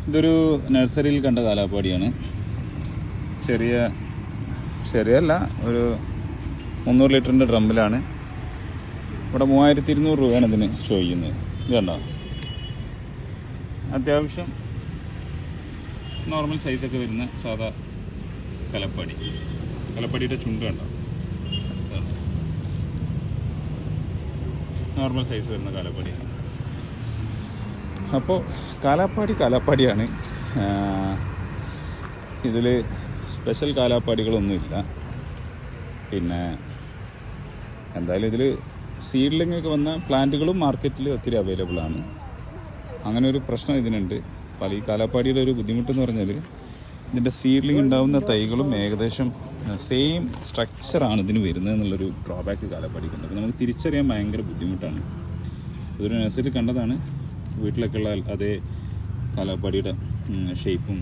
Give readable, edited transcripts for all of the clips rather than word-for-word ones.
ഇതൊരു നഴ്സറിയിൽ കണ്ട കാലാപ്പാടിയാണ്. ചെറിയല്ല, ഒരു 300 ലിറ്ററിൻ്റെ ഡ്രമ്മിലാണ്. ഇവിടെ 3200 രൂപയാണ് ഇതിന് ചോദിക്കുന്നത്. ഇത് കണ്ടോ, അത്യാവശ്യം നോർമൽ സൈസൊക്കെ വരുന്ന സാധാ കലപ്പാടിയുടെ ചുണ്ട് കണ്ടോ, നോർമൽ സൈസ് വരുന്ന കാലാപ്പാടിയാണ്. അപ്പോൾ കാലാപ്പാടിയാണ്. ഇതിൽ സ്പെഷ്യൽ കാലാപ്പാടികളൊന്നുമില്ല. പിന്നെ എന്തായാലും ഇതിൽ സീഡ്ലിംഗ് ഒക്കെ വന്ന പ്ലാന്റുകളും മാർക്കറ്റിൽ ഒത്തിരി അവൈലബിൾ ആണ്. അങ്ങനെ ഒരു പ്രശ്നം ഇതിനുണ്ട്. ഈ കാലാപ്പാടിയുടെ ഒരു ബുദ്ധിമുട്ടെന്ന് പറഞ്ഞാൽ ഇതിൻ്റെ സീഡ്ലിംഗ് ഉണ്ടാകുന്ന തൈകളും ഏകദേശം സെയിം സ്ട്രക്ചറാണ് ഇതിന് വരുന്നത് എന്നുള്ളൊരു ഡ്രോബാക്ക് കാലാപ്പാടിക്കുണ്ട്. അപ്പോൾ നമുക്ക് തിരിച്ചറിയാൻ ഭയങ്കര ബുദ്ധിമുട്ടാണ്. ഇതൊരു നഴ്സറി കണ്ടതാണ്. വീട്ടിലൊക്കെ ഉള്ള അതേ കാലാപ്പാടിയുടെ ഷേപ്പും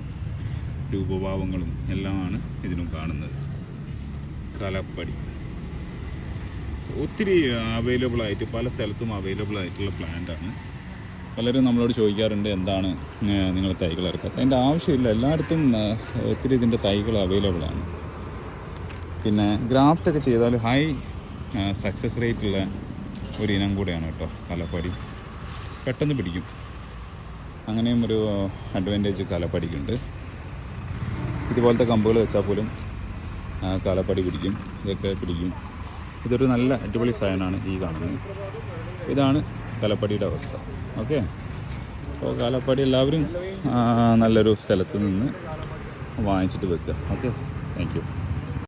രൂപഭാവങ്ങളും എല്ലാമാണ് ഇതിനും കാണുന്നത്. കാലാപ്പാടി ഒത്തിരി അവൈലബിൾ ആയിട്ട് പല സ്ഥലത്തും അവൈലബിൾ ആയിട്ടുള്ള പ്ലാന്റാണ്. പലരും നമ്മളോട് ചോദിക്കാറുണ്ട് എന്താണ് നിങ്ങൾ തൈകൾ ഇറക്കാത്തത്. അതിൻ്റെ ആവശ്യമില്ല, എല്ലായിടത്തും ഒത്തിരി ഇതിൻ്റെ തൈകൾ അവൈലബിൾ ആണ്. പിന്നെ ഗ്രാഫ്റ്റൊക്കെ ചെയ്താൽ ഹൈ സക്സസ് റേറ്റുള്ള ഒരു ഇനം കൂടെയാണ് കേട്ടോ കാലാപ്പാടി. പെട്ടെന്ന് പിടിക്കും, അങ്ങനെയും ഒരു അഡ്വാൻറ്റേജ് കാലാപ്പാടിക്കുണ്ട്. ഇതുപോലത്തെ കമ്പുകൾ വെച്ചാൽ പോലും കാലാപ്പാടി പിടിക്കും, ഇതൊക്കെ പിടിക്കും. ഇതൊരു നല്ല അടിപൊളി സാധനമാണ് ഈ കാണുന്നത്. ഇതാണ് കാലാപ്പാടിയുടെ അവസ്ഥ. ഓക്കെ, അപ്പോൾ കാലാപ്പാടി എല്ലാവരും നല്ലൊരു സ്ഥലത്ത് നിന്ന് വാങ്ങിച്ചിട്ട് വെക്കുക. Okay, thank you.